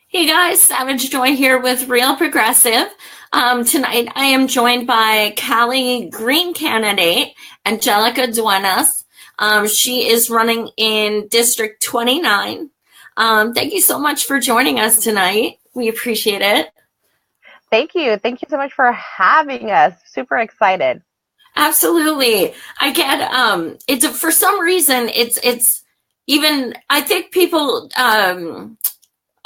Hey guys, Savage Joy here with Real Progressive. Tonight I am joined by Cali Green candidate Angelica Duenas. She is running in District 29. Thank you so much for joining us tonight. We appreciate it. Thank you. Thank you so much for having us. Super excited. Absolutely. I get it's for some reason it's even I think people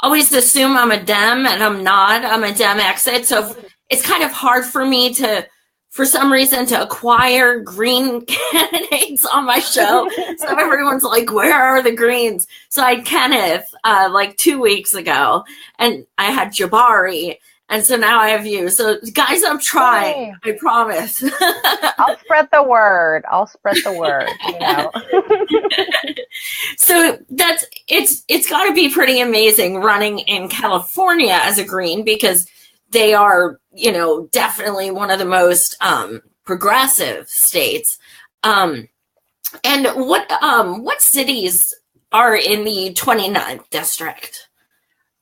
always assume I'm a Dem and I'm not. I'm a Dem exit. So it's kind of hard for me to, for some reason, to acquire green candidates on my show. So everyone's like, where are the greens? So I had Kenneth like 2 weeks ago and I had Jabari. And so now I have you. So guys, I'm trying. Yay. I promise. I'll spread the word. So it's got to be pretty amazing running in California as a green because they are, definitely one of the most progressive states. And what cities are in the 29th district?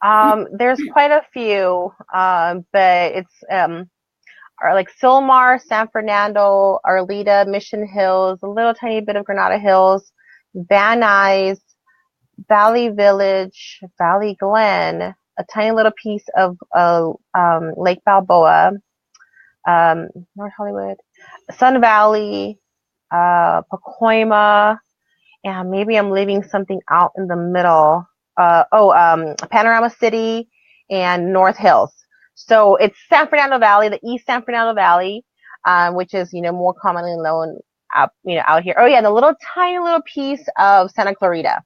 There's quite a few, but it's are like Silmar, San Fernando, Arleta, Mission Hills, a little tiny bit of Granada Hills, Van Nuys, Valley Village, Valley Glen, a tiny little piece of Lake Balboa, North Hollywood, Sun Valley, Pacoima, and maybe I'm leaving something out in the middle. Panorama City and North Hills. So it's San Fernando Valley, the East San Fernando Valley, which is, more commonly known out here. Oh yeah, and a tiny little piece of Santa Clarita,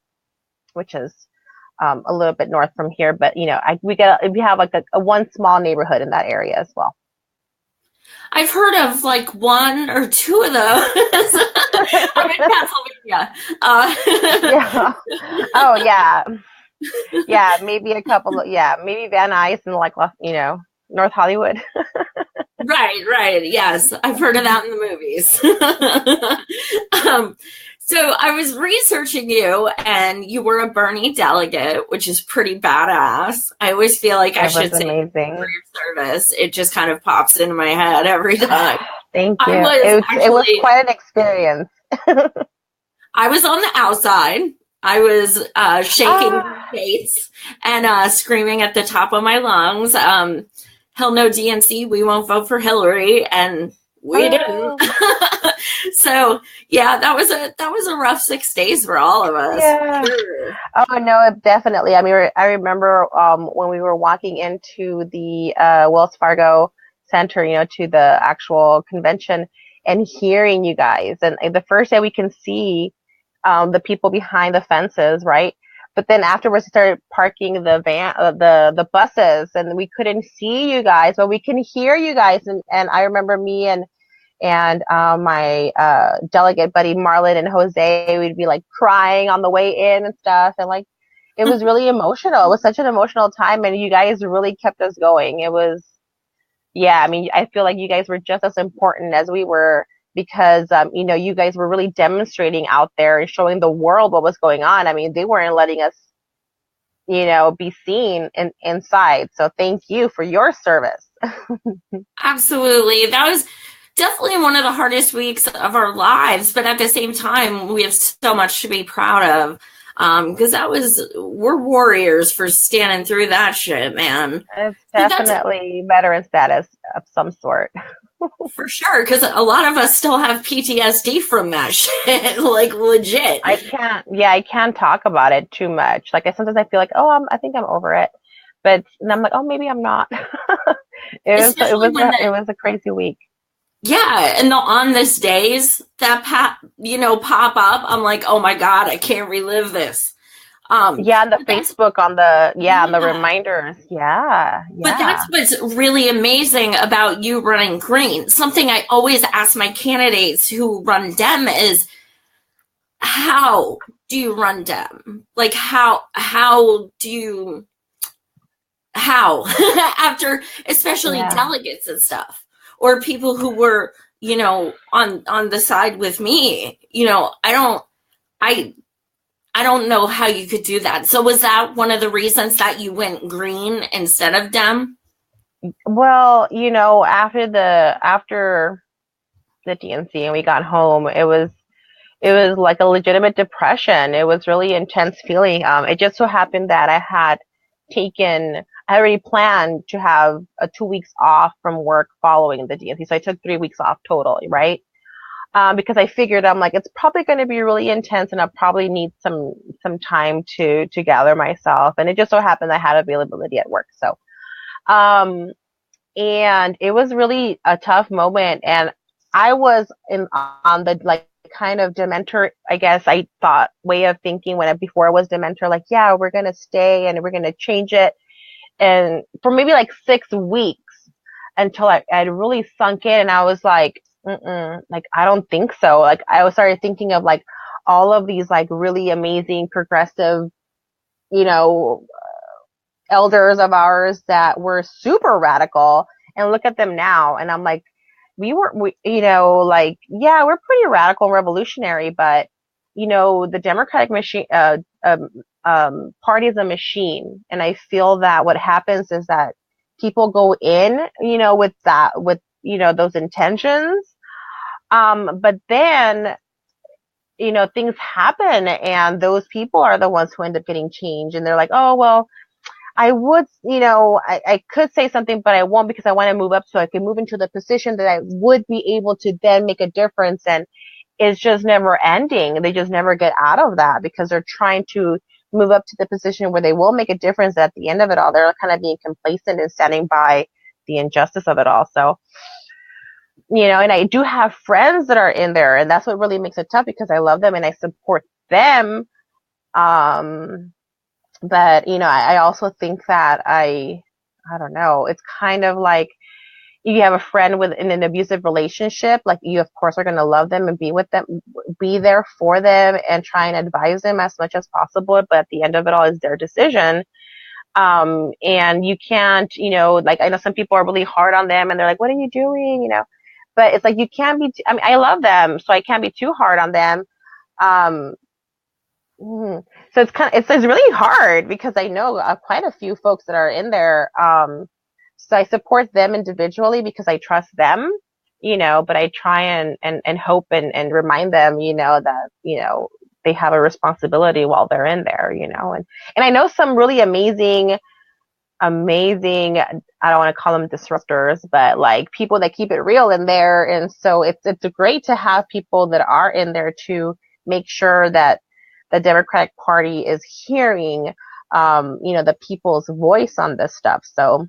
which is a little bit north from here. But we have like a one small neighborhood in that area as well. I've heard of like one or two of those. I'm in Pennsylvania. Yeah. Oh yeah. Yeah, maybe a couple of, maybe Van Nuys and like, North Hollywood. Right. Yes, I've heard of that in the movies. So I was researching you, and you were a Bernie delegate, which is pretty badass. I always feel like I should say amazing. for your service. It just kind of pops into my head every time. Thank you. It was quite an experience. I was on the outside. I was shaking face and screaming at the top of my lungs. Hell no, DNC, we won't vote for Hillary, and we didn't. So yeah, that was a rough 6 days for all of us. Yeah. Sure. Oh no, definitely. I mean, I remember when we were walking into the Wells Fargo Center, to the actual convention, and hearing you guys, and the first day we can see the people behind the fences, right? But then afterwards, we started parking the the buses, and we couldn't see you guys, but we can hear you guys. And I remember me and my delegate buddy Marlon and Jose, we'd be like crying on the way in and stuff, and like it was really emotional. It was such an emotional time, and you guys really kept us going. It was, I mean, I feel like you guys were just as important as we were, because you guys were really demonstrating out there and showing the world what was going on. I mean, they weren't letting us be seen inside. So thank you for your service. Absolutely. That was definitely one of the hardest weeks of our lives, but at the same time, we have so much to be proud of. Because we're warriors for standing through that shit, man. It's definitely veteran status of some sort. For sure, because a lot of us still have PTSD from that shit, like legit. I can't talk about it too much. Like sometimes I feel like, I think I'm over it, but then I'm like, oh, maybe I'm not. It was a crazy week. Yeah, and the on this days that pop up, I'm like, oh my god, I can't relive this. On the Facebook, on the reminders. Yeah. But that's what's really amazing about you running green. Something I always ask my candidates who run Dem is, how do you run Dem? Like how after, especially delegates and stuff, or people who were, on the side with me, I don't know how you could do that. So was that one of the reasons that you went green instead of Dem? Well, after the DNC and we got home, it was like a legitimate depression. It was really intense feeling. It just so happened that I already planned to have 2 weeks off from work following the DNC. So I took 3 weeks off total, right? Because I figured I'm like, it's probably going to be really intense and I'll probably need some time to gather myself. And it just so happened I had availability at work. So, um, and it was really a tough moment. And I was on the like kind of dementor, I guess I thought way of thinking before I was dementor, like, yeah, we're going to stay and we're going to change it. And for maybe like 6 weeks until I really sunk in and I was like, like, I don't think so. Like, I started thinking of like all of these like really amazing progressive, you know, elders of ours that were super radical and look at them now. And I'm like, like, yeah, we're pretty radical and revolutionary, but the Democratic machine, party is a machine. And I feel that what happens is that people go in, with those intentions. But then, things happen and those people are the ones who end up getting changed. And they're like, oh, well, I would, I could say something, but I won't because I want to move up so I can move into the position that I would be able to then make a difference. And it's just never ending. They just never get out of that because they're trying to move up to the position where they will make a difference. At the end of it all, they're kind of being complacent and standing by the injustice of it all. So, and I do have friends that are in there, and that's what really makes it tough because I love them and I support them. But I also think that I don't know, it's kind of like you have a friend in an abusive relationship, like you of course are going to love them and be with them, be there for them and try and advise them as much as possible, but at the end of it all is their decision. And you can't, like I know some people are really hard on them and they're like, what are you doing, but it's like you can't be I mean, I love them, so I can't be too hard on them. um so it's really hard because I know quite a few folks that are in there. So I support them individually because I trust them, but I try and hope and remind them, that, they have a responsibility while they're in there, and I know some really amazing, I don't want to call them disruptors, but like people that keep it real in there. And so it's great to have people that are in there to make sure that the Democratic Party is hearing, the people's voice on this stuff. So,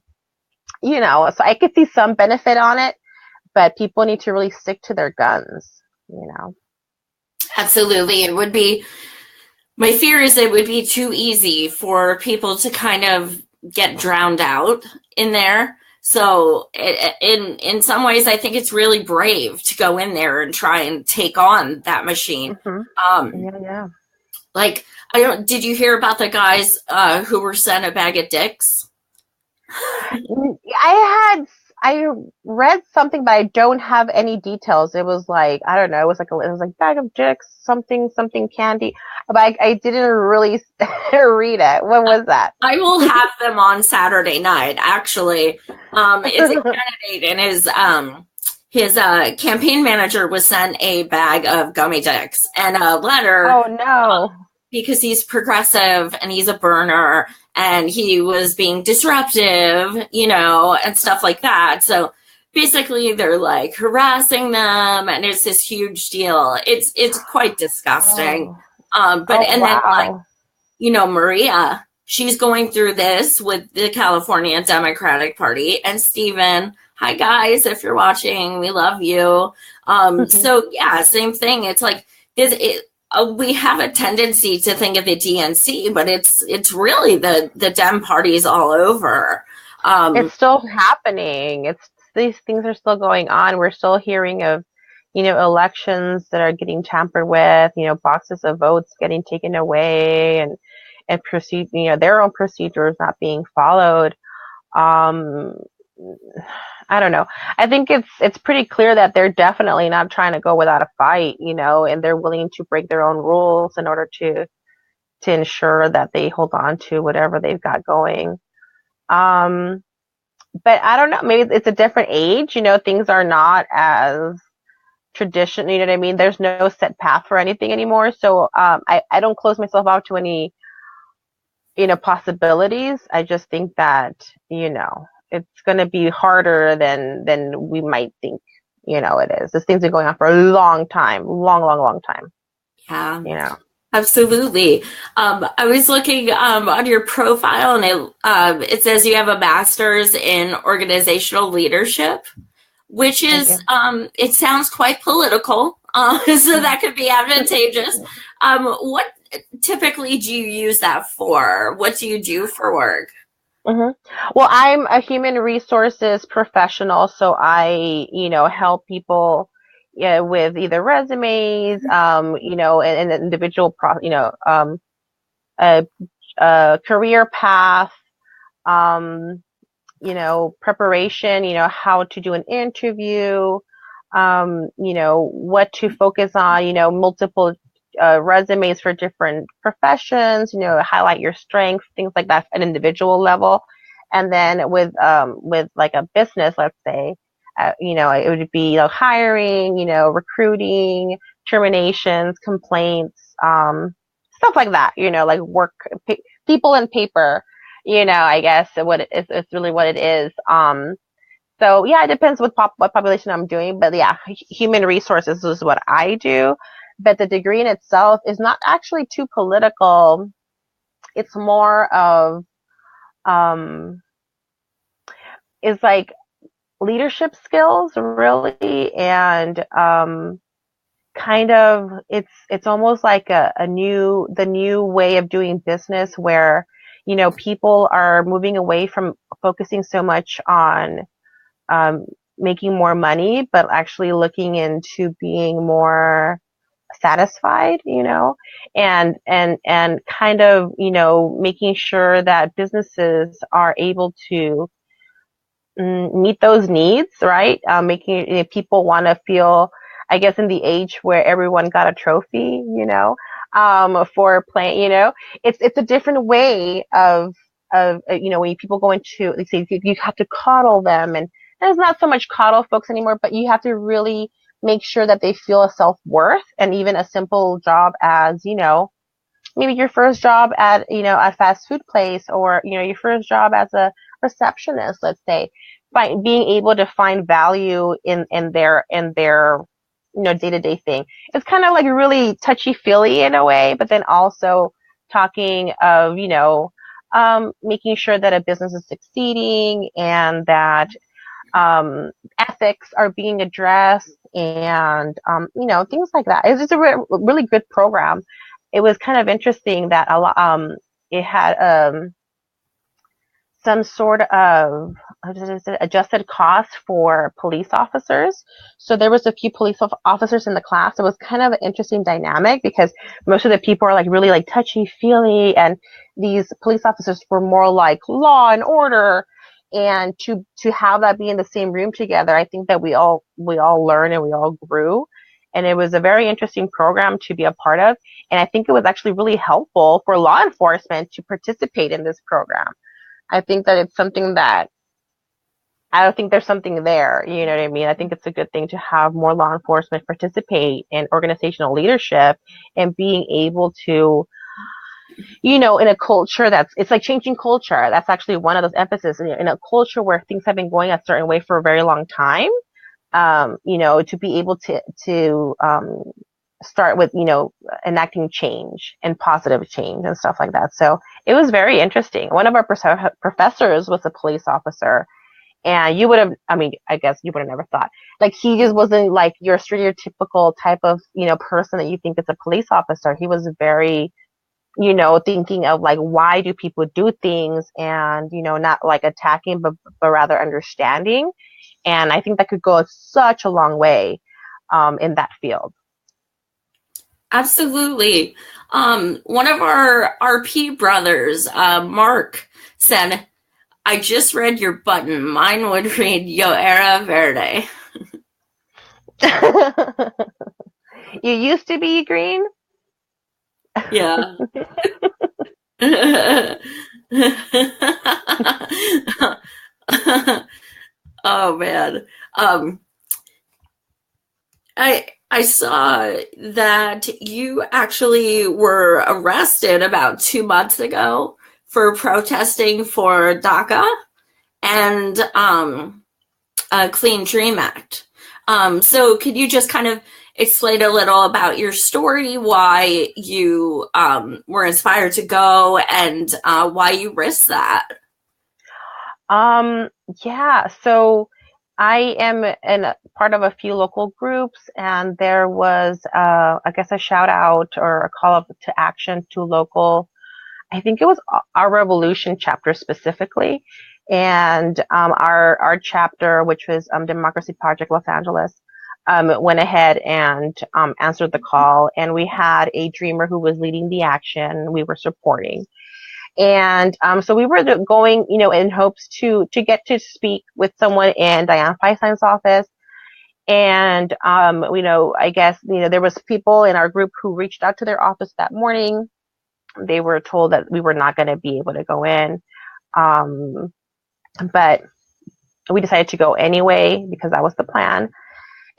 so I could see some benefit on it, but people need to really stick to their guns. Absolutely. It would be, my fear is it would be too easy for people to kind of get drowned out in there. So in some ways, I think it's really brave to go in there and try and take on that machine. Yeah. Like, did you hear about the guys who were sent a bag of dicks? I read something, but I don't have any details. It was like, I don't know, it was like bag of dicks, something candy, but I didn't really read it. When was that? I will have them on Saturday night. Actually, it's a candidate, and his campaign manager was sent a bag of gummy dicks and a letter. Oh no. Because he's progressive and he's a burner and he was being disruptive, and stuff like that. So basically they're like harassing them and it's this huge deal. It's quite disgusting. Then like, Maria, she's going through this with the California Democratic Party, and Stephen, hi guys, if you're watching, we love you. So yeah, same thing. It's like, we have a tendency to think of the DNC, but it's really the Dem parties all over. It's still happening. These things are still going on. We're still hearing of, elections that are getting tampered with, boxes of votes getting taken away and their own procedures not being followed. I don't know. I think it's pretty clear that they're definitely not trying to go without a fight, and they're willing to break their own rules in order to to ensure that they hold on to whatever they've got going. But I don't know, maybe it's a different age, things are not as traditional, you know what I mean? There's no set path for anything anymore. So I don't close myself out to any, possibilities. I just think that, it's going to be harder than we might think, it is. This thing's been going on for a long time, long time. Yeah. Absolutely. I was looking on your profile, and it says you have a master's in organizational leadership, which is it sounds quite political, so that could be advantageous. What typically do you use that for? What do you do for work? Mm-hmm. Well, I'm a human resources professional, so I, help people, with either resumes, and an individual, a, a career path, um, preparation, how to do an interview, what to focus on, multiple resumes for different professions, highlight your strengths, things like that at an individual level. And then with like a business, let's say, it would be, hiring, recruiting, terminations, complaints, stuff like that, like work, people and paper, I guess it's really what it is. So yeah, it depends what population I'm doing, but yeah, human resources is what I do. But the degree in itself is not actually too political. It's more of, is like leadership skills really, and kind of it's almost like the new way of doing business where people are moving away from focusing so much on um, making more money, but actually looking into being more satisfied, and kind of, making sure that businesses are able to meet those needs, right? Making people want to feel, I guess, in the age where everyone got a trophy, for playing, it's a different way of when people go into, like, say, you have to coddle them, and there's not so much coddle folks anymore, but you have to really make sure that they feel a self-worth. And even a simple job as, maybe your first job at, a fast food place, or, your first job as a receptionist, let's say, being able to find value in their day-to-day thing. It's kind of like really touchy-feely in a way, but then also talking of, making sure that a business is succeeding, and that ethics are being addressed, and things like that. It's just a really good program. It was kind of interesting that a lot it had some sort of adjusted cost for police officers. So there was a few police officers in the class. It was kind of an interesting dynamic because most of the people are like really like touchy-feely, and these police officers were more like law and order. And to have that be in the same room together, I think that we all learned and we all grew. And it was a very interesting program to be a part of. And I think it was actually really helpful for law enforcement to participate in this program. I think that it's something that I don't think there's something there. You know what I mean? I think it's a good thing to have more law enforcement participate in organizational leadership, and being able to, in a culture it's like changing culture. That's actually one of those emphasis in a culture where things have been going a certain way for a very long time. To be able to start with, enacting change and positive change and stuff like that. So it was very interesting. One of our professors was a police officer, and you would have, I guess you would have never thought, like, he just wasn't like your stereotypical type of, person that you think is a police officer. He was very, thinking of like, why do people do things, and, not like attacking, but rather understanding. And I think that could go such a long way in that field. Absolutely. One of our RP brothers, Mark, said, I just read your button. Mine would read Yo era verde. You used to be green? Yeah. Oh man. Um, I saw that you actually were arrested about 2 months ago for protesting for DACA and a Clean Dream Act. So could you just kind of explain a little about your story, why you were inspired to go, and why you risked that? Um, yeah, so I am in part of a few local groups, and there was, I guess, a shout out or a call up to action to local, I think it was our revolution chapter specifically, and our chapter, which was Democracy Project Los Angeles, went ahead and answered the call, and we had a dreamer who was leading the action. We were supporting. And so we were going, in hopes to get to speak with someone in Dianne Feinstein's office. And I guess there was people in our group who reached out to their office that morning. They were told that we were not going to be able to go in, but we decided to go anyway because that was the plan.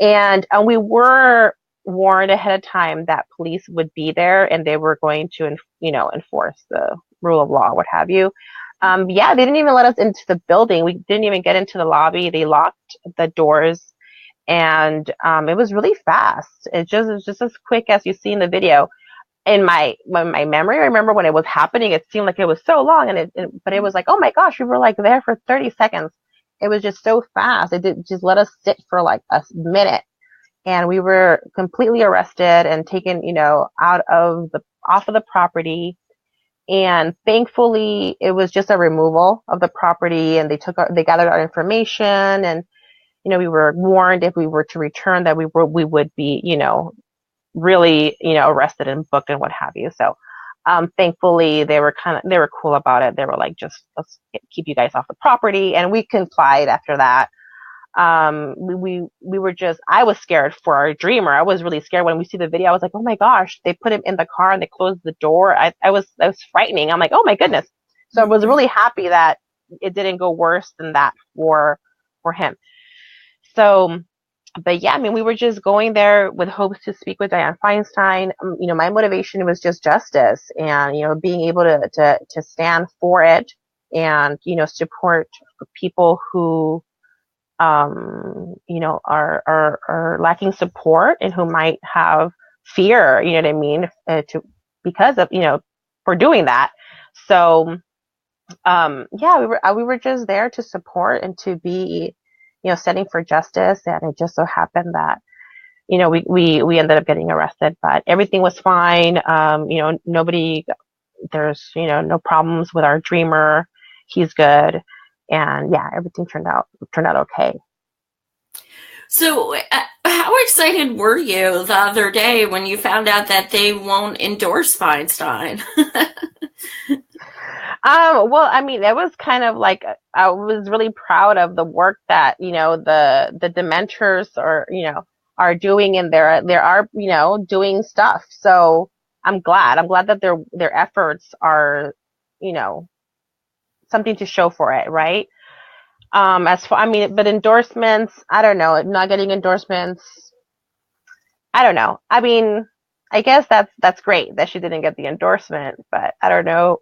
And we were warned ahead of time that police would be there and they were going to, enforce the rule of law, what have you. Yeah, they didn't even let us into the building. We didn't even get into the lobby. They locked the doors, and it was really fast. It was just as quick as you see in the video. In my memory, I remember when it was happening, it seemed like it was so long, but it was like, oh my gosh, we were like there for 30 seconds. It was just so fast. It did just let us sit for like a minute, and we were completely arrested and taken, off of the property. And thankfully, it was just a removal of the property, and they gathered our information, and we were warned if we were to return that we would be, really, arrested and booked and what have you. So, thankfully, they were cool about it. They were like, just let's keep you guys off the property, and we complied after that. We were I was scared for our dreamer. I was really scared when we see the video. I was like, oh my gosh, they put him in the car and they closed the door. I was frightening. I'm like, oh my goodness. So I was really happy that it didn't go worse than that for him. So, but yeah, I mean, we were just going there with hopes to speak with Dianne Feinstein. My motivation was just justice and, being able to stand for it and, support people who, are lacking support and who might have fear, you know what I mean, because of, for doing that. So, yeah, we were just there to support and to be, standing for justice. And it just so happened that, we ended up getting arrested, but everything was fine. There's, no problems with our dreamer. He's good. And yeah, everything turned out okay. So, how excited were you the other day when you found out that they won't endorse Feinstein? Well, I mean, it was kind of like I was really proud of the work that the dementors are doing, and they are doing stuff. So I'm glad that their efforts are something to show for it, right? But endorsements, I don't know. Not getting endorsements, I don't know. I mean, I guess that's great that she didn't get the endorsement, but I don't know,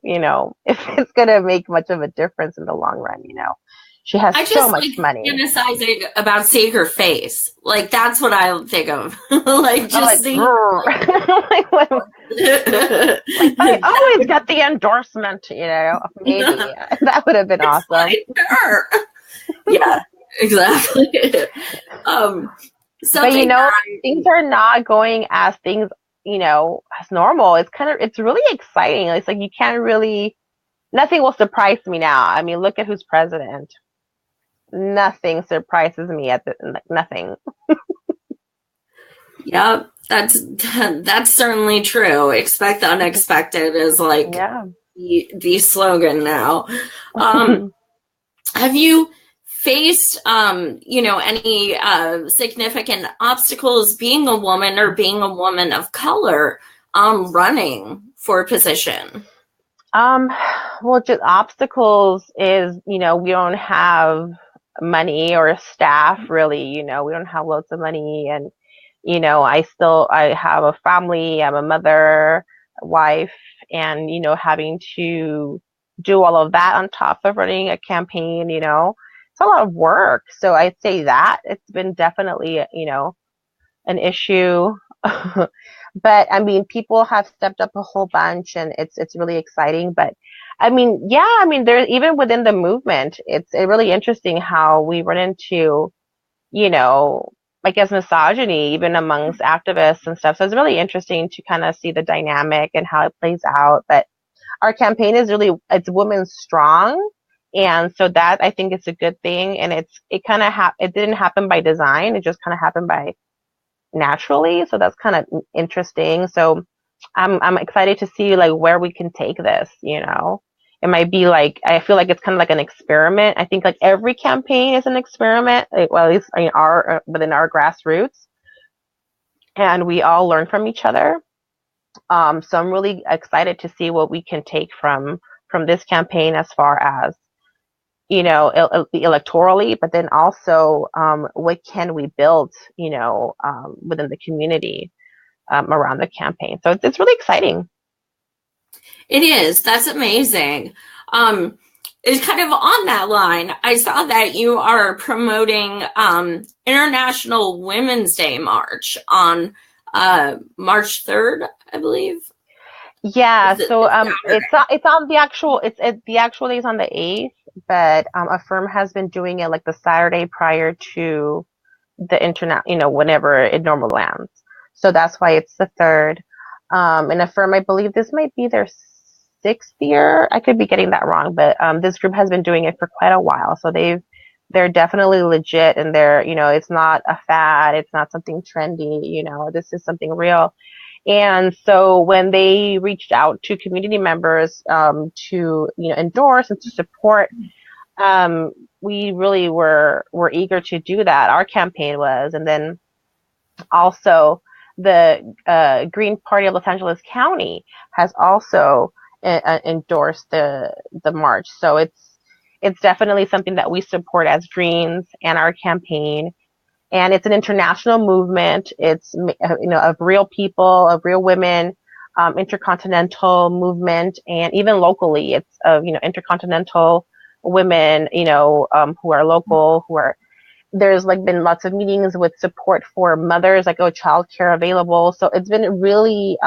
if it's gonna make much of a difference in the long run. She has so much money. Fantasizing about seeing her face, like that's what I think of. Like just seeing. Like, I always got the endorsement, maybe that would have been awesome. Yeah, exactly. But things are not going as things, as normal. It's really exciting. It's like nothing will surprise me now. I mean, look at who's president. Nothing surprises me nothing. Yep, that's certainly true. Expect the unexpected is like the slogan now. Have you faced any significant obstacles being a woman or being a woman of color running for a position? Well, just obstacles is, we don't have money or staff really, we don't have loads of money. And, I have a family, I'm a mother, a wife, and, having to do all of that on top of running a campaign, it's a lot of work. So I'd say that it's been definitely, an issue. But I mean, people have stepped up a whole bunch, and it's really exciting. But I mean, yeah, I mean, there's even within the movement, it's really interesting how we run into, you know, I guess misogyny even amongst activists and stuff. So it's really interesting to kind of see the dynamic and how it plays out. But our campaign is really, it's women strong. And so that I think it's a good thing. And it kind of it didn't happen by design. It just kind of happened by naturally. So that's kind of interesting. So I'm excited to see like where we can take this, It might be like, I feel like it's kind of like an experiment. I think like every campaign is an experiment, like, well, at least within our grassroots, and we all learn from each other. So I'm really excited to see what we can take from this campaign as far as, electorally, but then also what can we build, within the community around the campaign. So it's really exciting. It is. That's amazing. It's kind of on that line. I saw that you are promoting International Women's Day March on March 3rd, I believe. Yeah, so it's on the actual the actual day is on the 8th, but a firm has been doing it like the Saturday prior to the internet, whenever it normally lands. So that's why it's the 3rd. And a firm, I believe this might be their 6th year. I could be getting that wrong, but this group has been doing it for quite a while. So they're definitely legit, and it's not a fad, it's not something trendy, this is something real. And so when they reached out to community members to endorse and to support, we really were eager to do that. Our campaign was, and then also the Green Party of Los Angeles County has also endorsed the march. So it's definitely something that we support as Greens and our campaign. And it's an international movement. It's, of real people, of real women, intercontinental movement, and even locally, it's of, intercontinental women, who are local, there's like been lots of meetings with support for mothers, like, childcare available. So it's been really,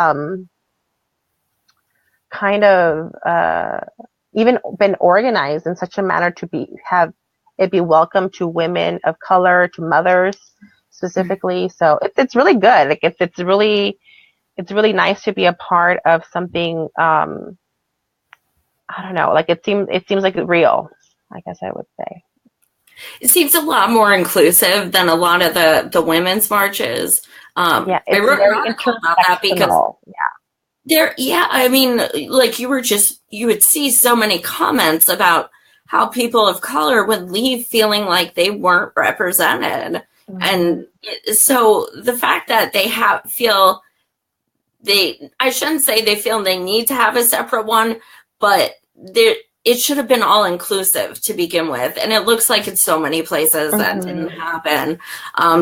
kind of, even been organized in such a manner to have it be welcome to women of color, to mothers specifically. So it's really good. Like it's really nice to be a part of something. I don't know. Like it seems like real, I guess I would say. It seems a lot more inclusive than a lot of the women's marches. Yeah, I wrote an article about that because I mean, like you would see so many comments about how people of color would leave feeling like they weren't represented. Mm-hmm. And so the fact that they I shouldn't say they feel they need to have a separate one, but it should have been all inclusive to begin with. And it looks like in so many places that didn't happen.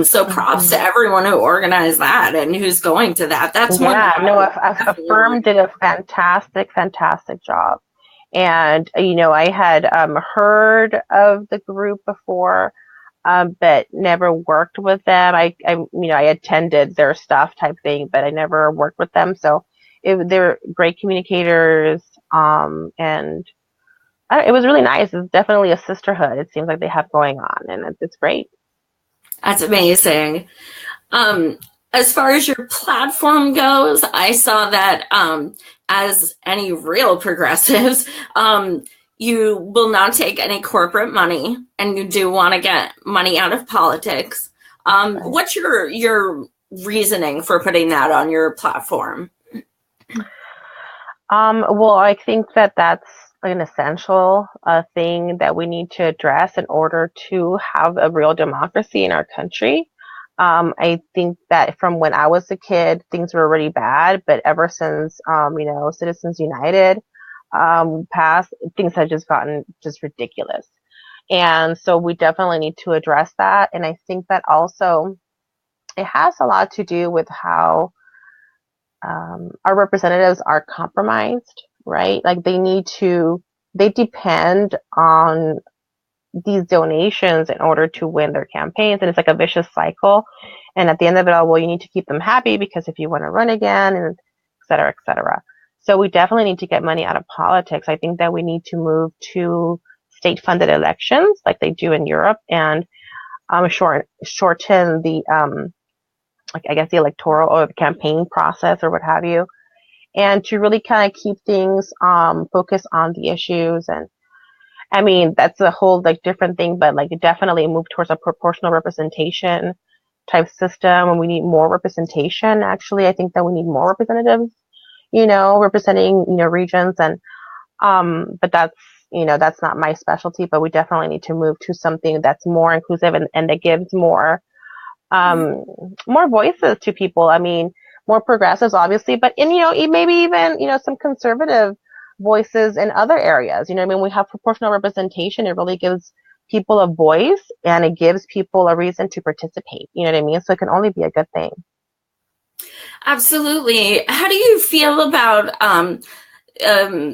So props to everyone who organized that and who's going to that. That's a firm did a fantastic job. And, I had heard of the group before, but never worked with them. I attended their stuff type thing, but I never worked with them. So they're great communicators, and it was really nice. It's definitely a sisterhood. It seems like they have going on, and it's great. That's amazing. As far as your platform goes, I saw that as any real progressives, you will not take any corporate money, and you do want to get money out of politics. What's your reasoning for putting that on your platform? Well, I think that's an essential thing that we need to address in order to have a real democracy in our country. I think that from when I was a kid, things were really bad, but ever since, Citizens United, passed, things have just gotten just ridiculous. And so we definitely need to address that. And I think that also it has a lot to do with how our representatives are compromised, right? Like they depend on these donations in order to win their campaigns. And it's like a vicious cycle. And at the end of it all, well, you need to keep them happy because if you want to run again, and et cetera, et cetera. So we definitely need to get money out of politics. I think that we need to move to state funded elections like they do in Europe and shorten the, like I guess the electoral or the campaign process or what have you. And to really kind of keep things focused on the issues. And I mean, that's a whole like different thing, but like definitely move towards a proportional representation type system. And we need more representation. Actually, I think that we need more representatives, representing, regions. And, but that's not my specialty, but we definitely need to move to something that's more inclusive and that gives more voices to people. I mean, more progressives, obviously, but maybe even, some conservative voices in other areas. I mean, we have proportional representation. It really gives people a voice and it gives people a reason to participate. You know what I mean? So it can only be a good thing. Absolutely. How do you feel about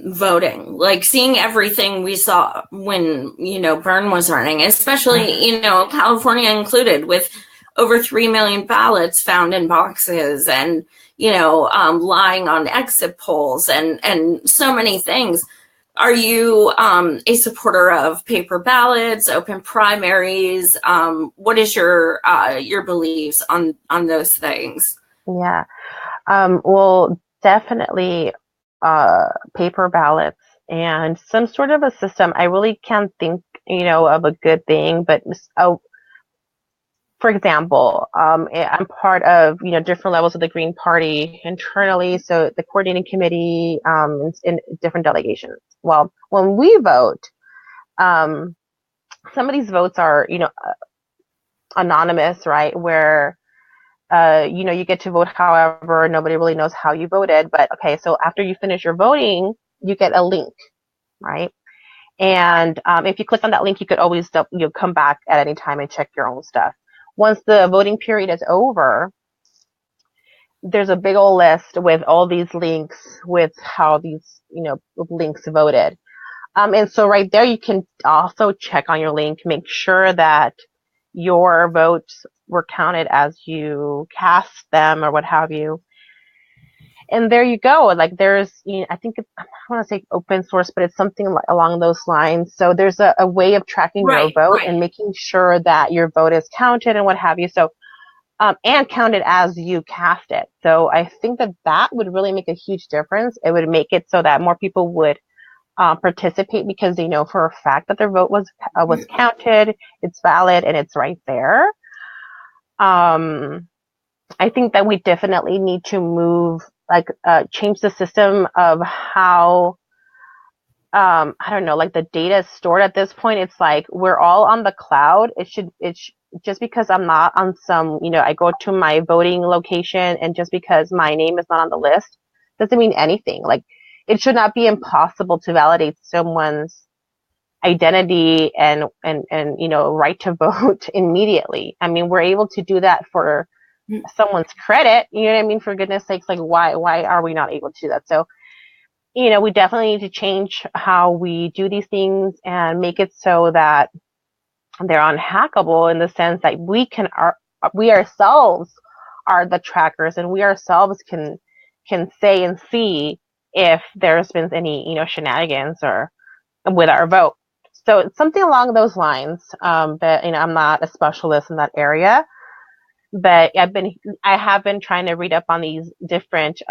voting, like seeing everything we saw when, Byrne was running, especially, California included, with over 3 million ballots found in boxes and, lying on exit polls and so many things. Are you a supporter of paper ballots, open primaries? What is your beliefs on those things? Yeah. Well, definitely paper ballots and some sort of a system. I really can't think, of a good thing, but for example, I'm part of, different levels of the Green Party internally. So the coordinating committee, in different delegations. Well, when we vote, some of these votes are, anonymous, right? Where, you get to vote however, nobody really knows how you voted. But okay, so after you finish your voting, you get a link, right? And if you click on that link, you could always come back at any time and check your own stuff. Once the voting period is over, there's a big old list with all these links with how these, links voted. And so right there, you can also check on your link, make sure that your votes were counted as you cast them or what have you. And there you go. Like there's, I think I want to say open source, but it's something along those lines. So there's a way of tracking your vote and making sure that your vote is counted and what have you. So, and counted as you cast it. So I think that would really make a huge difference. It would make it so that more people would participate because they know for a fact that their vote was counted, it's valid, and it's right there. I think that we definitely need to move, change the system of how, I don't know, like the data is stored at this point. It's like we're all on the cloud. Just because I'm not on some, I go to my voting location and just because my name is not on the list doesn't mean anything. Like it should not be impossible to validate someone's identity and right to vote immediately. I mean, we're able to do that for someone's credit, you know what I mean? For goodness sakes, like why are we not able to do that? So, we definitely need to change how we do these things and make it so that they're unhackable in the sense that we ourselves are the trackers and we ourselves can say and see if there's been any, shenanigans or with our vote. So it's something along those lines. But I'm not a specialist in that area. But I have been trying to read up on these different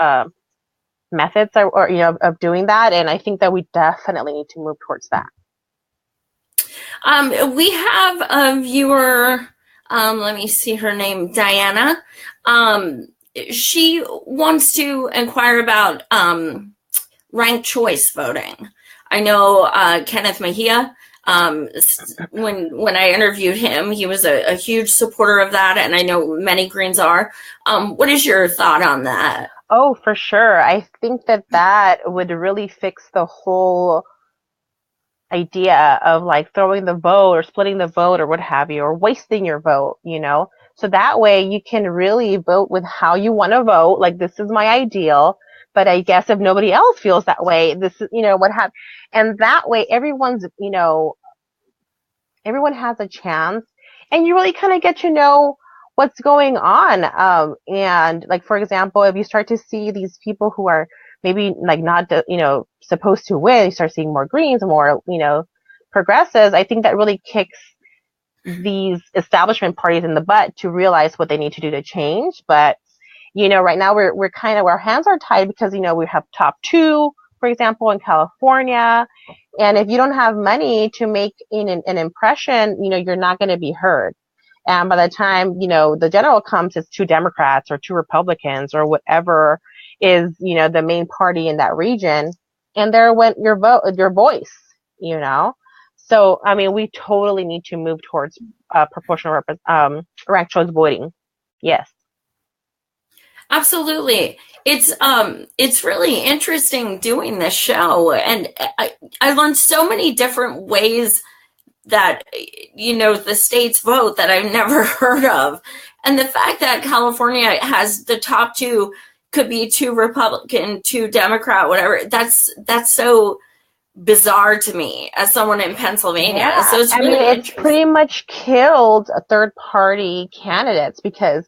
methods of doing that, and I think that we definitely need to move towards that. We have a viewer. Let me see her name, Diana. She wants to inquire about ranked choice voting. I know Kenneth Mejia. When I interviewed him, he was a huge supporter of that, and I know many Greens are. What is your thought on that? Oh, for sure. I think that that would really fix the whole idea of like throwing the vote or splitting the vote or what have you, or wasting your vote, you know? So that way you can really vote with how you want to vote. Like, this is my ideal, but I guess if nobody else feels that way, this is, what happened. And that way everyone's, everyone has a chance, and you really kind of get to know what's going on. And like, for example, if you start to see these people who are maybe like not, supposed to win, you start seeing more Greens, more, progressives. I think that really kicks these establishment parties in the butt to realize what they need to do to change. But, right now we're kind of, our hands are tied because, we have top two, for example, in California. And if you don't have money to make an impression, you're not going to be heard. And by the time, the general comes, it's two Democrats or two Republicans or whatever is, the main party in that region. And there went your voice, So, I mean, we totally need to move towards proportional ranked choice voting. Yes. Absolutely. It's really interesting doing this show, and I learned so many different ways that the states vote that I've never heard of. And the fact that California has the top two, could be two Republican, two Democrat, whatever, that's so bizarre to me as someone in Pennsylvania. Yeah. So it's really it's pretty much killed third party candidates because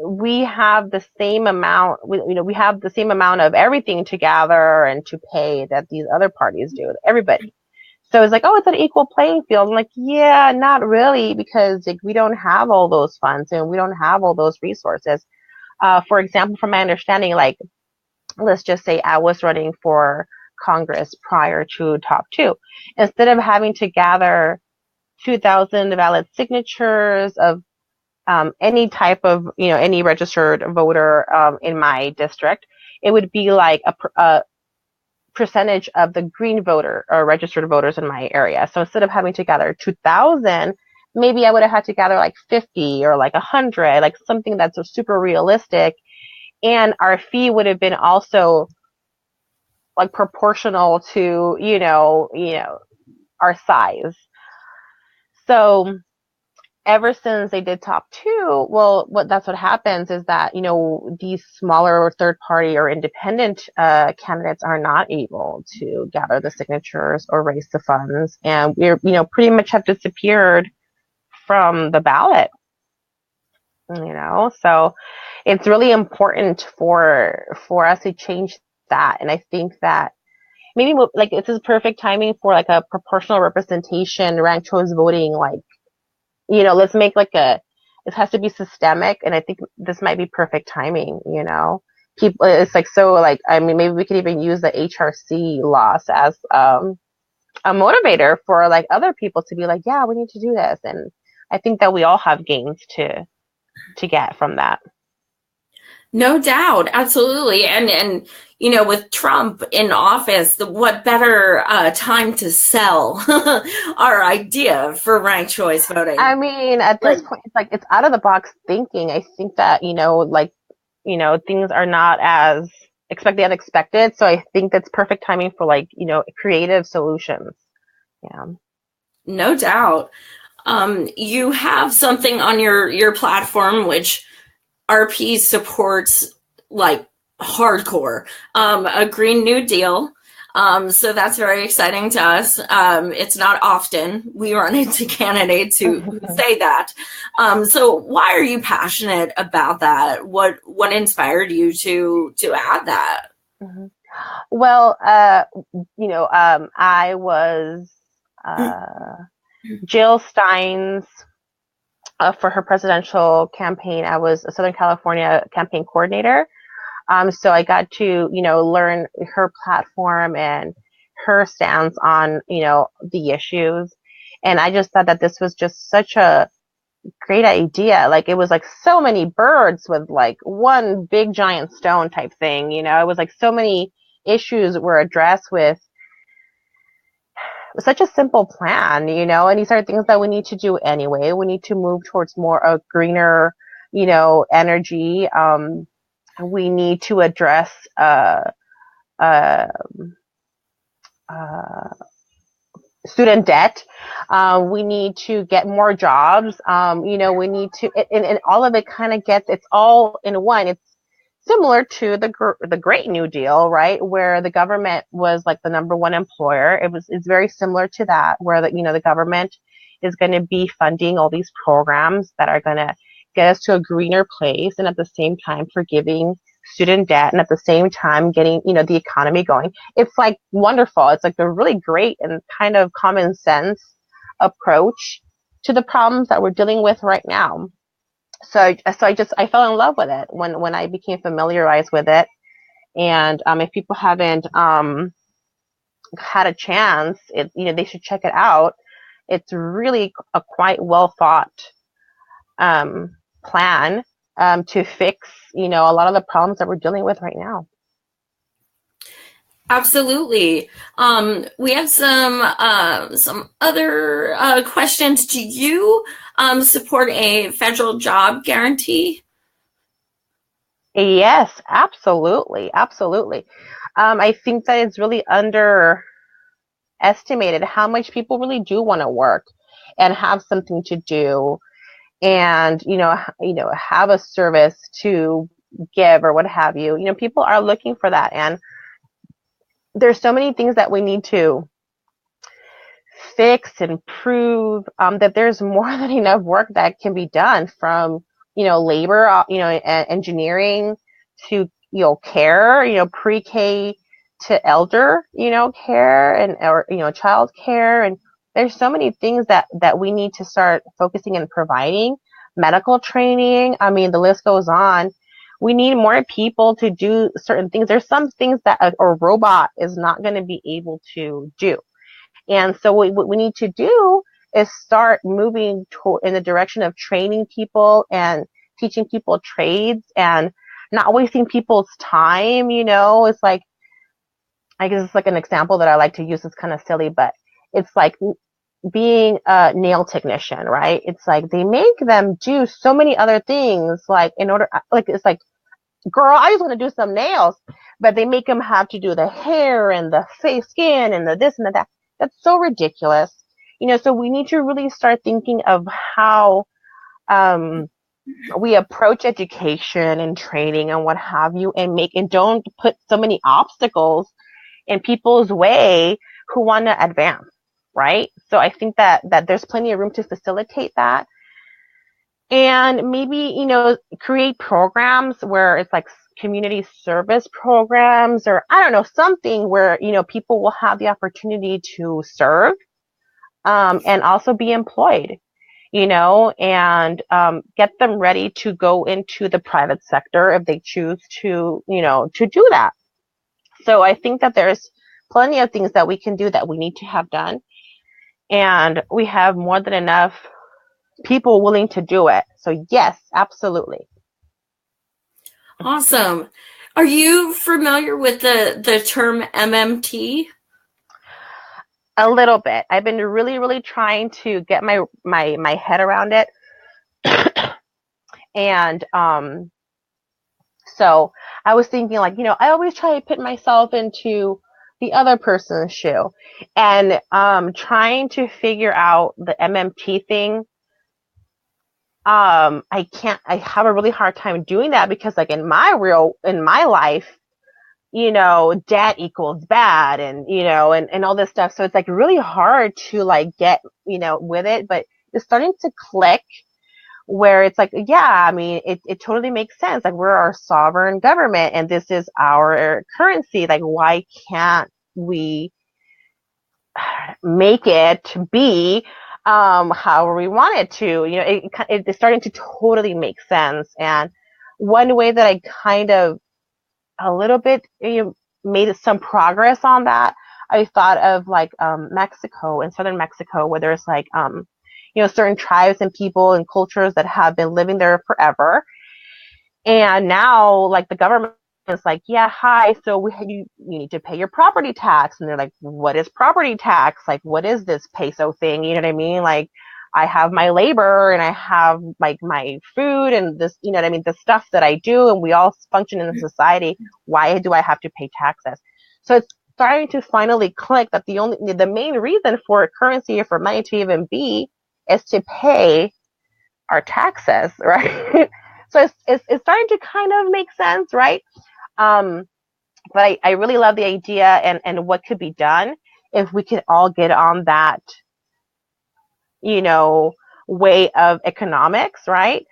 we have the same amount, we have the same amount of everything to gather and to pay that these other parties do, everybody. So it's like, oh, it's an equal playing field. I'm like, yeah, not really, because like, we don't have all those funds and we don't have all those resources. For example, from my understanding, like, let's just say I was running for Congress prior to top two. Instead of having to gather 2,000 valid signatures of any type of, any registered voter in my district, it would be like a percentage of the green voter or registered voters in my area. So instead of having to gather 2,000, maybe I would have had to gather like 50 or like 100, like something that's super realistic. And our fee would have been also like proportional to, our size. So ever since they did top two, well, that's what happens is that, these smaller third party or independent candidates are not able to gather the signatures or raise the funds. And we're, pretty much have disappeared from the ballot, so it's really important for us to change that. And I think that maybe like this is perfect timing for like a proportional representation, ranked choice voting, like, let's make like it has to be systemic. And I think this might be perfect timing, people, it's like, so like, I mean, maybe we could even use the HRC loss as, a motivator for like other people to be like, yeah, we need to do this. And I think that we all have gains to get from that. No doubt, absolutely. And with Trump in office, what better time to sell our idea for ranked choice voting? I mean, at this point, it's like, it's out of the box thinking. I think that, things are not as unexpected. So I think that's perfect timing for like, creative solutions. Yeah. No doubt. You have something on your platform which RP supports like hardcore, a Green New Deal. So that's very exciting to us. It's not often we run into candidates who say that. So why are you passionate about that? What inspired you to add that? Mm-hmm. Well, I was Jill Stein's for her presidential campaign. I was a Southern California campaign coordinator. So I got to, learn her platform and her stance on, the issues. And I just thought that this was just such a great idea. Like, it was like so many birds with like one big giant stone type thing, It was like so many issues were addressed with such a simple plan, and these are things that we need to do anyway. We need to move towards more of greener, energy. We need to address uh, uh, student debt. We need to get more jobs. We need to, and all of it kind of it's all in one. It's similar to the Great New Deal, right? Where the government was like the number one employer. It's very similar to that, where the government is going to be funding all these programs that are going to get us to a greener place, and at the same time forgiving student debt, and at the same time getting the economy going. It's like wonderful. It's like a really great and kind of common sense approach to the problems that we're dealing with right now. So I fell in love with it when I became familiarized with it. And if people haven't had a chance, they should check it out. It's really a quite well thought plan to fix a lot of the problems that we're dealing with right now. Absolutely. We have some other questions. Do you support a federal job guarantee? Yes, absolutely, absolutely. I think that it's really underestimated how much people really do want to work and have something to do, and have a service to give or what have you. People are looking for that, and there's so many things that we need to fix and prove, that there's more than enough work that can be done, from labor, engineering to care, pre-K to elder care, and or child care. And there's so many things that we need to start focusing and providing. Medical training, I mean, the list goes on. We need more people to do certain things. There's some things that a robot is not going to be able to do. And so what we need to do is start moving in the direction of training people and teaching people trades and not wasting people's time. It's like, I guess it's like an example that I like to use. It's kind of silly, but it's like being a nail technician, right? It's like they make them do so many other things, like in order, like, it's like, girl, I just want to do some nails, but they make them have to do the hair and the face skin and the this and the that. That's so ridiculous. So we need to really start thinking of how we approach education and training and what have you, and don't put so many obstacles in people's way who want to advance, right? So I think that there's plenty of room to facilitate that. And maybe, create programs where it's like community service programs, or I don't know, something where, people will have the opportunity to serve, and also be employed, and get them ready to go into the private sector if they choose to, to do that. So I think that there's plenty of things that we can do that we need to have done. And we have more than enough people willing to do it. So yes, absolutely. Awesome. Are you familiar with the term MMT? A little bit. I've been really, really trying to get my head around it. And so I was thinking, like, I always try to put myself into the other person's shoe, and trying to figure out the MMT thing. I have a really hard time doing that, because like in my life, debt equals bad, and, and all this stuff. So it's like really hard to like get, with it, but it's starting to click, where it's like, yeah, I mean, it totally makes sense. Like, we're our sovereign government and this is our currency. Like, why can't we make it be however we want it to? It's starting to totally make sense. And one way that I kind of a little bit made some progress on that, I thought of like Mexico, in southern Mexico, where there's like certain tribes and people and cultures that have been living there forever. And now, like, the government it's like, yeah, hi, so you need to pay your property tax. And they're like, what is property tax? Like, what is this peso thing? You know what I mean? Like, I have my labor and I have like my food and this, you know what I mean? The stuff that I do, and we all function in a society. Why do I have to pay taxes? So it's starting to finally click that the main reason for a currency or for money to even be is to pay our taxes, right? So it's starting to kind of make sense, right? Um, but I really love the idea and what could be done if we could all get on that, you know, way of economics, right?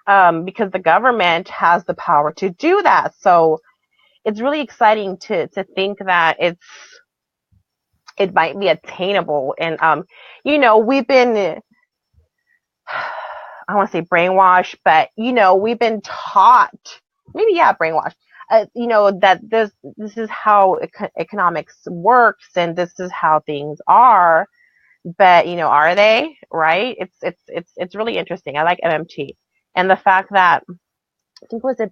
Because the government has the power to do that. So it's really exciting to think that it might be attainable. And you know, we've been, I want to say brainwashed, but you know, we've been taught, maybe yeah, brainwashed. You know, that this is how economics works and this is how things are. But you know, are they right? It's really interesting. I like MMT and the fact that I think was it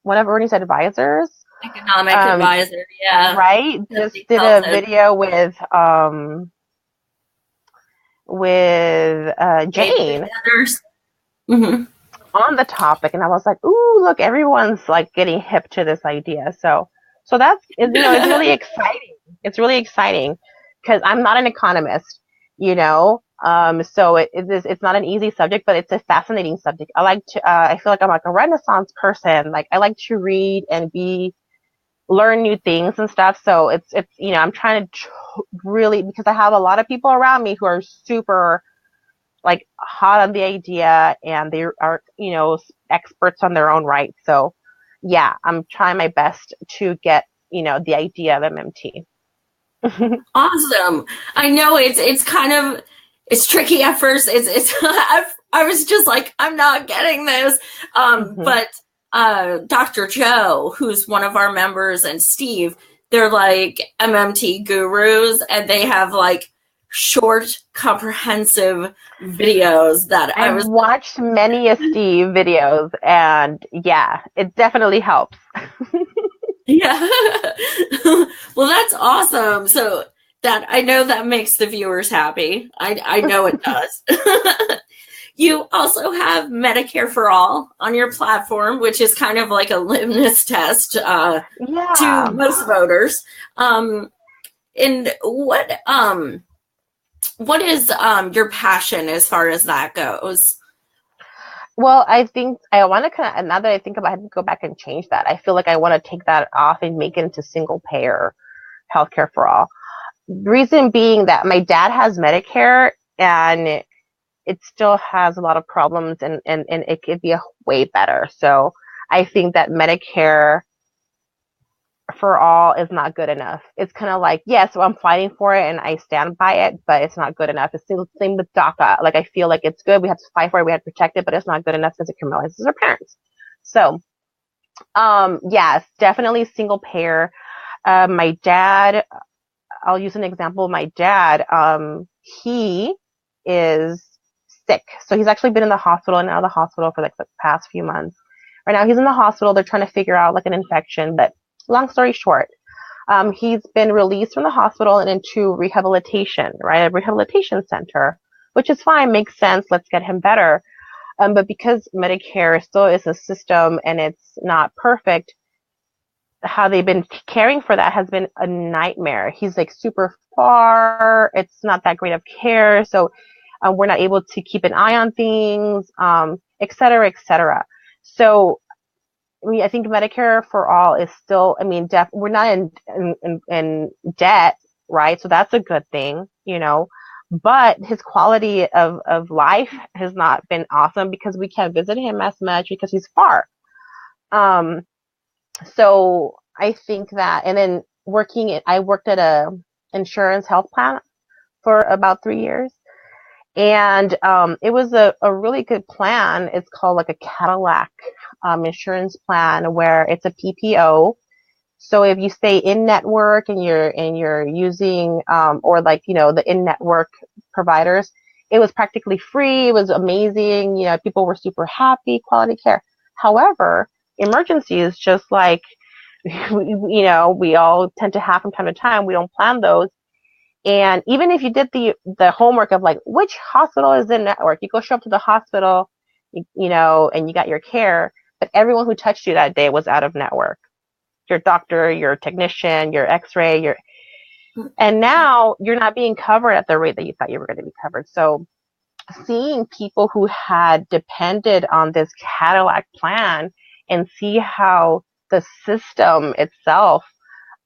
one of Bernie's advisors, Economic advisor, yeah. right, just Somebody did tells a it. video with David Jane Anders. Mm-hmm. on the topic, and I was like, ooh, look, everyone's like getting hip to this idea. So that's, you know, it's really exciting. It's really exciting because I'm not an economist, you know. So it's not an easy subject, but it's a fascinating subject. I feel like I'm like a Renaissance person. Like I like to read and learn new things and stuff. So it's you know, I'm trying to really, because I have a lot of people around me who are super like hot on the idea and they are, you know, experts on their own right. So yeah, I'm trying my best to get, you know, the idea of MMT. Awesome. I know it's kind of it's tricky at first. It's I was just like, I'm not getting this. Mhm. But Dr. Joe, who's one of our members, and Steve, they're like MMT gurus, and they have like short, comprehensive videos that I I've was watched many of Steve videos and yeah, it definitely helps. yeah. Well, that's awesome. So that I know that makes the viewers happy. I know it does. You also have Medicare for All on your platform, which is kind of like a litmus test to Yeah. most voters. And what is your passion as far as that goes? Well, I think I want to kind of, now that I think about it, I have to go back and change that. I feel like I want to take that off and make it into single payer healthcare for all. Reason being that my dad has Medicare and it still has a lot of problems and it could be a way better. So I think that Medicare for all is not good enough. It's kind of like, yes, so I'm fighting for it and I stand by it, but it's not good enough. It's the same with DACA. Like I feel like it's good. We have to fight for it. We have to protect it, but it's not good enough because it criminalizes our parents. So, yes, definitely single payer. My dad, I'll use an example. My dad, he is sick. So he's actually been in the hospital and out of the hospital for like the past few months. Right now he's in the hospital. They're trying to figure out like an infection, but long story short, he's been released from the hospital and into rehabilitation, right? A rehabilitation center, which is fine, makes sense. Let's get him better. But because Medicare still is a system and it's not perfect, how they've been caring for that has been a nightmare. He's like super far. It's not that great of care. So we're not able to keep an eye on things, et cetera, et cetera. So I think Medicare for all is still, I mean, we're not in debt, right? So that's a good thing, you know, but his quality of life has not been awesome because we can't visit him as much because he's far. Um, so I think that, and then I worked at a insurance health plan for about 3 years. And it was a really good plan. It's called like a Cadillac insurance plan where it's a PPO. So if you stay in network and you're using or like, you know, the in network providers, it was practically free. It was amazing. You know, people were super happy, quality care. However, emergencies, just like, we all tend to have from time to time. We don't plan those. And even if you did the homework of like, which hospital is in network, you go show up to the hospital, and you got your care, but everyone who touched you that day was out of network. Your doctor, your technician, your x-ray, and now you're not being covered at the rate that you thought you were going to be covered. So seeing people who had depended on this Cadillac plan and see how the system itself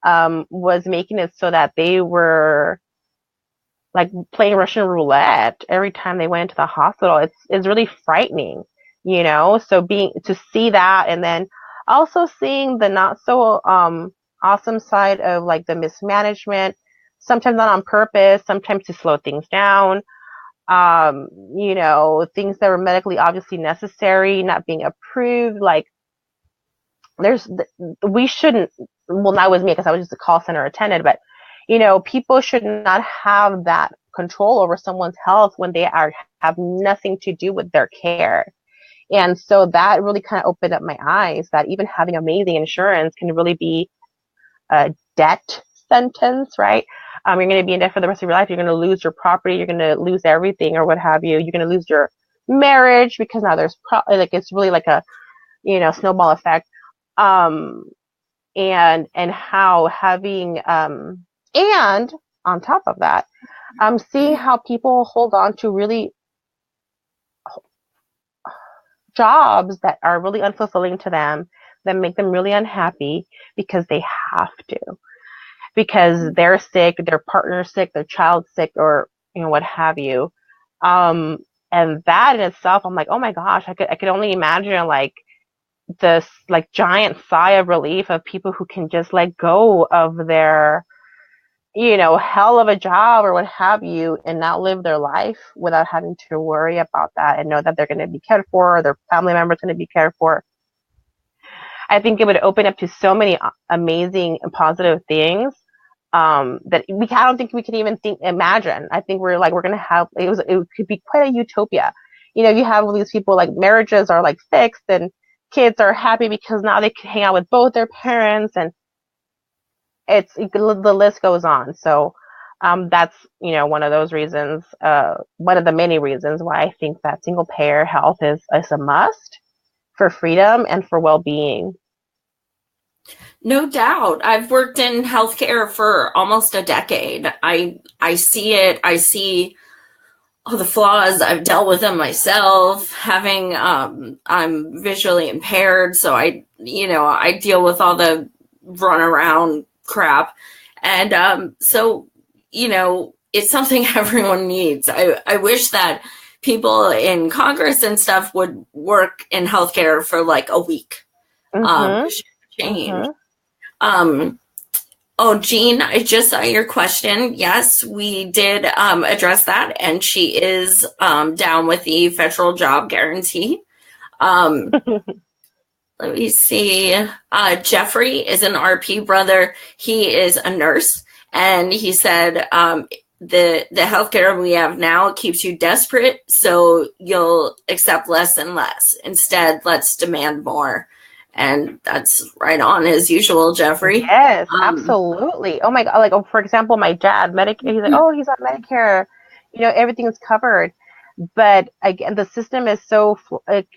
was making it so that they were like playing Russian roulette every time they went into the hospital, it's really frightening, So to see that, and then also seeing the not so awesome side of like the mismanagement, sometimes not on purpose, sometimes to slow things down, things that were medically obviously necessary not being approved. Like we shouldn't, well, not with me because I was just a call center attendant, but people should not have that control over someone's health when they have nothing to do with their care. And so that really kind of opened up my eyes that even having amazing insurance can really be a debt sentence, right? You're going to be in debt for the rest of your life. You're going to lose your property. You're going to lose everything or what have you. You're going to lose your marriage because now there's it's really like a, snowball effect. And how having, and on top of that, seeing how people hold on to really jobs that are really unfulfilling to them, that make them really unhappy because they have to, because they're sick, their partner's sick, their child's sick, or what have you. And that in itself, I'm like, oh my gosh, I could only imagine like this like giant sigh of relief of people who can just let go of their hell of a job or what have you, and not live their life without having to worry about that, and know that they're going to be cared for, or their family members going to be cared for. I think it would open up to so many amazing and positive things that I don't think we can even imagine. I think we're going to have, it could be quite a utopia. You have all these people, like marriages are like fixed and kids are happy because now they can hang out with both their parents, and the list goes on. So that's one of those reasons, one of the many reasons why I think that single payer health is a must for freedom and for well-being. No doubt. I've worked in healthcare for almost a decade. I see it. I see all the flaws. I've dealt with them myself. I'm visually impaired, so I deal with all the runaround crap, and so it's something everyone needs. I wish that people in Congress and stuff would work in healthcare for like a week. Change. Oh, Jean, I just saw your question. Yes, we did address that, and she is down with the federal job guarantee. Let me see. Jeffrey is an RP brother. He is a nurse, and he said the healthcare we have now keeps you desperate, so you'll accept less and less. Instead, let's demand more. And that's right on as usual, Jeffrey. Yes, absolutely. Oh my God. Like, for example, my dad, Medicare, he's like, oh, he's on Medicare. Everything's covered. But again, the system is so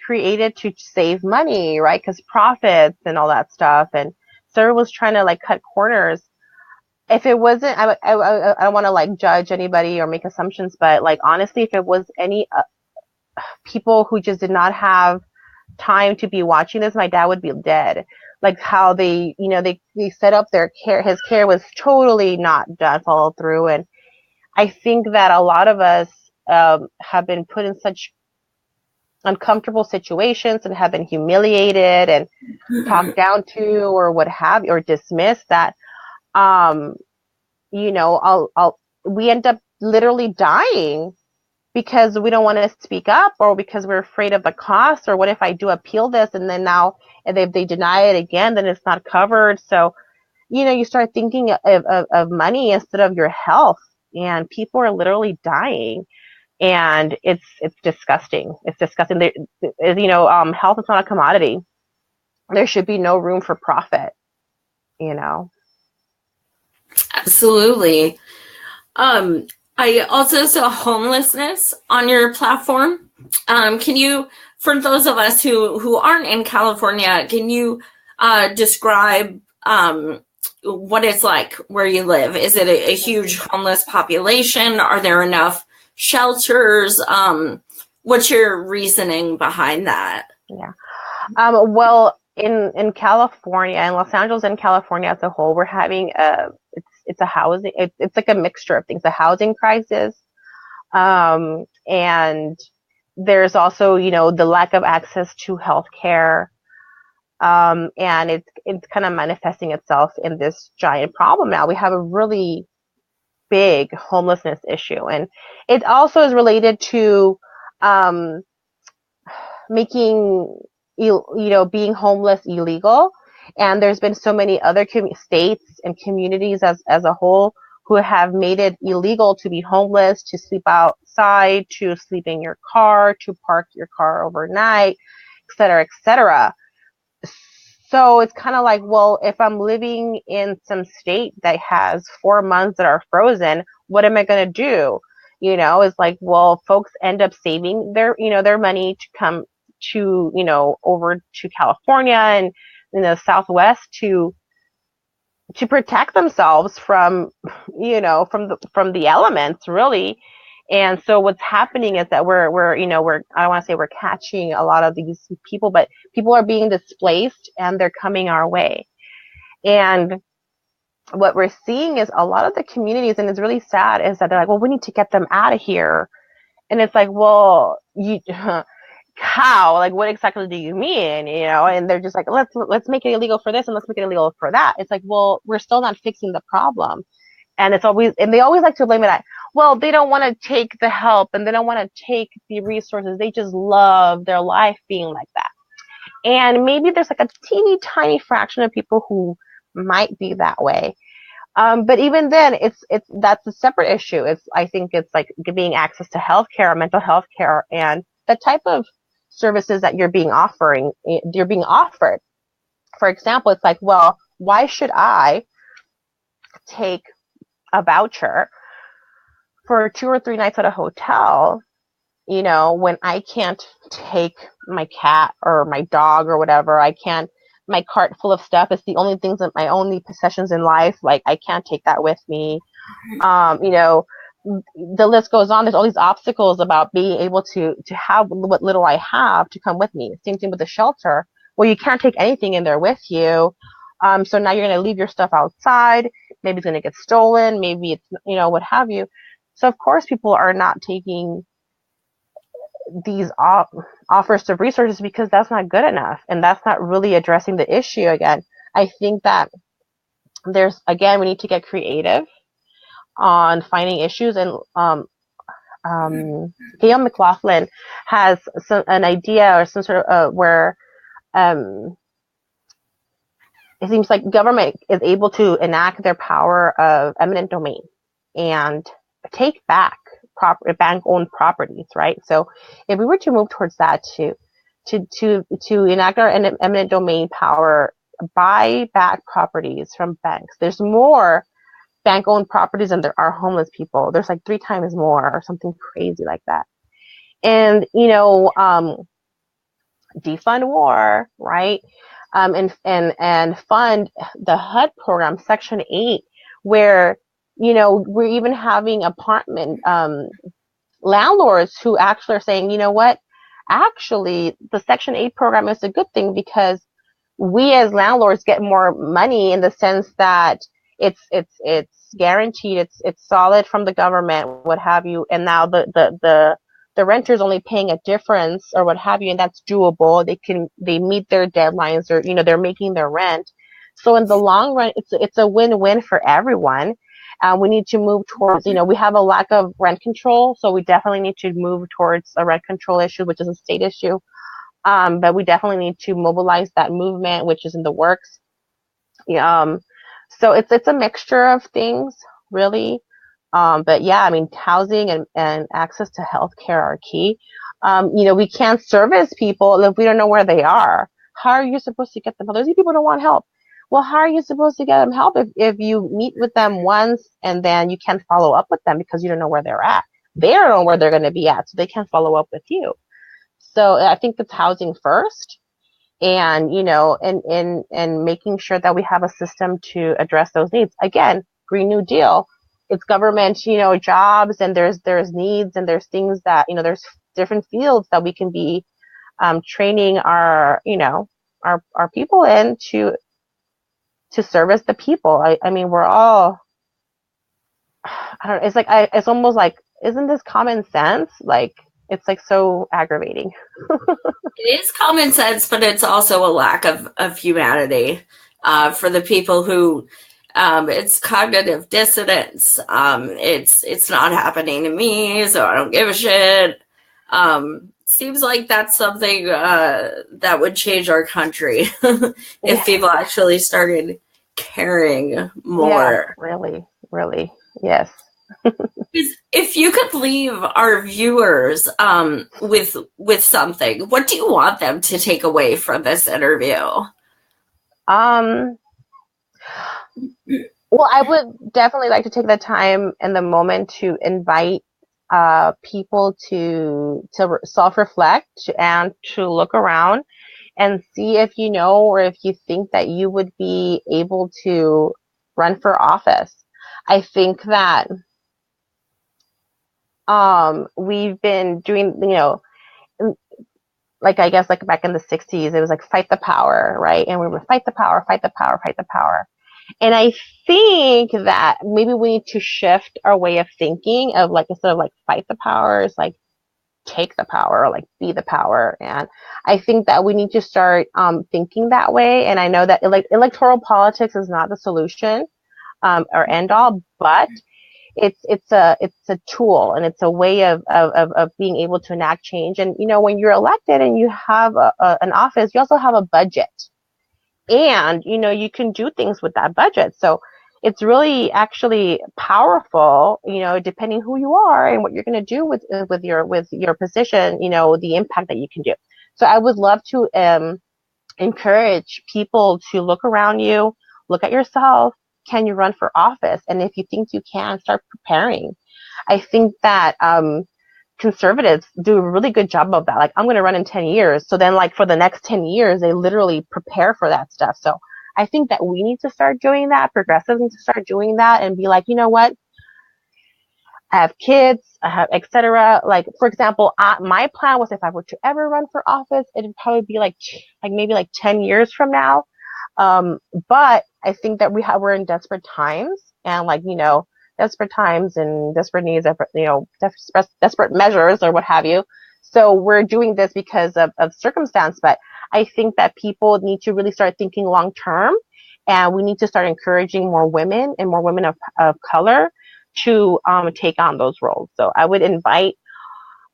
created to save money, right? Because profits and all that stuff. And Sarah was trying to like cut corners. If it wasn't, I don't want to like judge anybody or make assumptions, but like honestly, if it was any people who just did not have time to be watching this, my dad would be dead. Like how they set up their care. His care was totally not done, followed through. And I think that a lot of us have been put in such uncomfortable situations and have been humiliated and talked down to or what have you, or dismissed, that we end up literally dying because we don't want to speak up, or because we're afraid of the cost, or what if I do appeal this and then now if they deny it again, then it's not covered. So you start thinking of money instead of your health, and people are literally dying. And it's disgusting. It's disgusting. Health is not a commodity. there should be no room for profit, you know. Absolutely. I also saw homelessness on your platform. Can you, for those of us who aren't in California, can you describe what it's like where you live? Is it a huge homeless population? Are there enough shelters? What's your reasoning behind that? Yeah. Well, in California, in Los Angeles and California as a whole, we're having it's a housing, it's like a mixture of things, a housing crisis, and there's also, you know, the lack of access to healthcare, and it's kind of manifesting itself in this giant problem now. We have a really big homelessness issue, and it also is related to um, making being homeless illegal. And there's been so many other states and communities as a whole who have made it illegal to be homeless, to sleep outside, to sleep in your car, to park your car overnight, et cetera, et cetera. So it's kind of like, well, if I'm living in some state that has 4 months that are frozen, what am I going to do? You know, it's like, well, folks end up saving their money to come to, over to California and in the Southwest to protect themselves from, from the elements, really. And so what's happening is that we're I don't want to say we're catching a lot of these people, but people are being displaced and they're coming our way. And what we're seeing is a lot of the communities, and it's really sad, is that they're like, well, we need to get them out of here. And it's like, well, how? Like, what exactly do you mean? And they're just like, let's make it illegal for this and let's make it illegal for that. It's like, well, we're still not fixing the problem. And they always like to blame it at, well, they don't want to take the help and they don't want to take the resources. They just love their life being like that. And maybe there's like a teeny tiny fraction of people who might be that way. But even then, that's a separate issue. I think it's like giving access to healthcare, mental health care, and the type of services that you're being offered. For example, it's like, well, why should I take a voucher for 2 or 3 nights at a hotel, when I can't take my cat or my dog or whatever? My cart full of stuff is the only things that my only possessions in life. Like, I can't take that with me. The list goes on. There's all these obstacles about being able to have what little I have to come with me. Same thing with the shelter. Well, you can't take anything in there with you. So now you're going to leave your stuff outside. Maybe it's going to get stolen. Maybe it's, what have you. So of course people are not taking these offers of resources because that's not good enough. And that's not really addressing the issue. Again, I think that we need to get creative on finding issues. And Gail McLaughlin has an idea or some sort of where it seems like government is able to enact their power of eminent domain and take back bank-owned properties, right? So if we were to move towards that to enact our eminent domain power, buy back properties from banks, there's more bank-owned properties than there are homeless people. There's like 3 times more or something crazy like that. And, defund war, right? And fund the HUD program, Section 8, where, we're even having apartment landlords who actually are saying, you know what, actually the Section 8 program is a good thing because we as landlords get more money in the sense that it's guaranteed, it's solid from the government, what have you, and now the renter's only paying a difference or what have you, and that's doable. They meet their deadlines, or they're making their rent. So in the long run, it's a win-win for everyone. We need to move towards, we have a lack of rent control, so we definitely need to move towards a rent control issue, which is a state issue. But we definitely need to mobilize that movement, which is in the works. So it's a mixture of things, really. But yeah, I mean, housing and access to healthcare are key. We can't service people if we don't know where they are. How are you supposed to get them help? Those people don't want help. Well, how are you supposed to get them help if you meet with them once and then you can't follow up with them because you don't know where they're at? They don't know where they're going to be at, so they can't follow up with you. So I think it's housing first, and and making sure that we have a system to address those needs. Again, Green New Deal, it's government, jobs, and there's needs, and there's things that there's different fields that we can be training our our people in to service the people. I mean, we're all, I don't know, it's almost like, isn't this common sense? Like, it's like so aggravating. It is common sense, but it's also a lack of humanity for the people who it's cognitive dissonance. It's not happening to me, so I don't give a shit. Seems like that's something that would change our country if people actually started caring more. Yeah, really, yes. If you could leave our viewers with something, what do you want them to take away from this interview? Well, I would definitely like to take the time and the moment to invite people to self-reflect and to look around and see if you know or if you think that you would be able to run for office. I think that we've been doing, like, I guess, like back in the 60s, it was like fight the power, right? And we would fight the power, fight the power, fight the power. And I think that maybe we need to shift our way of thinking of, like, instead of like fight the power, it's like take the power, or like be the power. And I think that we need to start thinking that way. And I know that electoral politics is not the solution or end all, but it's a tool, and it's a way of being able to enact change. And when you're elected and you have an office, you also have a budget, and you can do things with that budget. So it's really actually powerful, depending who you are and what you're going to do with your position, the impact that you can do. So I would love to encourage people to look around you, look at yourself. Can you run for office? And if you think you can, start preparing. I think that conservatives do a really good job of that. Like, I'm going to run in 10 years. So then, like, for the next 10 years, they literally prepare for that stuff. So I think that we need to start doing that. Progressives need to start doing that and be like, you know what? I have kids, I have etc. Like, for example, my plan was, if I were to ever run for office, it'd probably be like maybe like 10 years from now. But I think that we're in desperate times, and desperate times and desperate needs, desperate measures or what have you. So we're doing this because of circumstance. But I think that people need to really start thinking long term, and we need to start encouraging more women and more women of color to take on those roles. So I would invite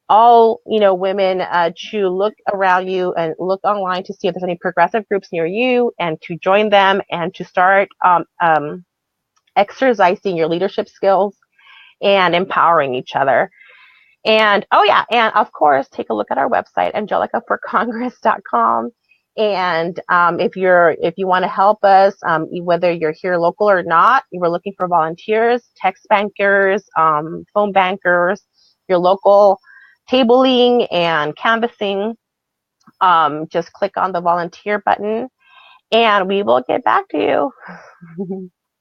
all women to look around you and look online to see if there's any progressive groups near you, and to join them and to start exercising your leadership skills and empowering each other. And and of course, take a look at our website, angelicaforcongress.com. And if you want to help us, whether you're here local or not, we're looking for volunteers, text bankers, phone bankers, your local tabling and canvassing. Just click on the volunteer button and we will get back to you.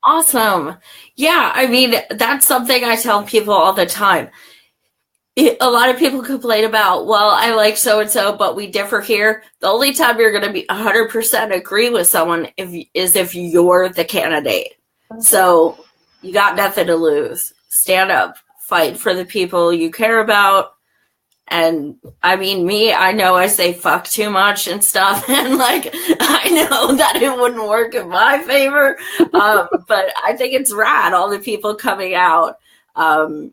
Awesome. Yeah, I mean, that's something I tell people all the time. A lot of people complain about, well, I like so-and-so, but we differ here. The only time you're going to be 100% agree with someone is if you're the candidate. So you got nothing to lose. Stand up, fight for the people you care about. And I mean, I know I say fuck too much and stuff, and like, I know that it wouldn't work in my favor, but I think it's rad, all the people coming out and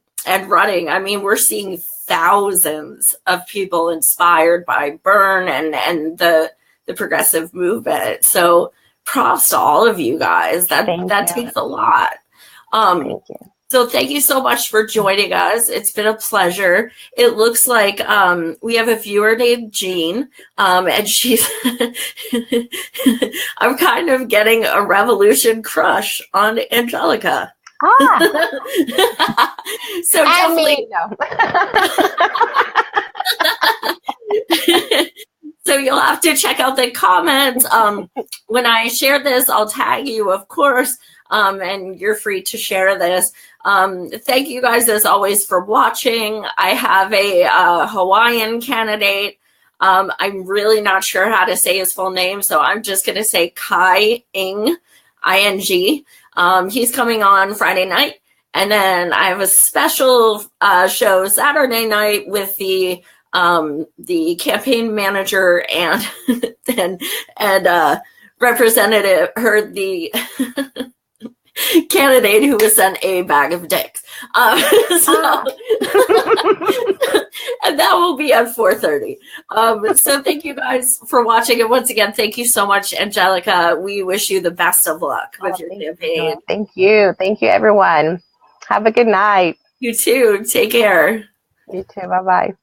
running. I mean, we're seeing thousands of people inspired by Burn and the progressive movement. So props to all of you guys. That takes a lot. Thank you. So thank you so much for joining us. It's been a pleasure. It looks like we have a viewer named Jean, and she's I'm kind of getting a revolution crush on Angelica. So definitely no. So you'll have to check out the comments. When I share this, I'll tag you, of course, and you're free to share this. Thank you guys, as always, for watching. I have a Hawaiian candidate. I'm really not sure how to say his full name, so I'm just going to say Kai Ing, I-N-G. He's coming on Friday night. And then I have a special show Saturday night with the campaign manager and representative, the candidate who was sent a bag of dicks. And that will be at 4:30. So thank you guys for watching. And once again, thank you so much, Angelica. We wish you the best of luck with your campaign. Thank you. Thank you, everyone. Have a good night. You too. Take care. You too. Bye-bye.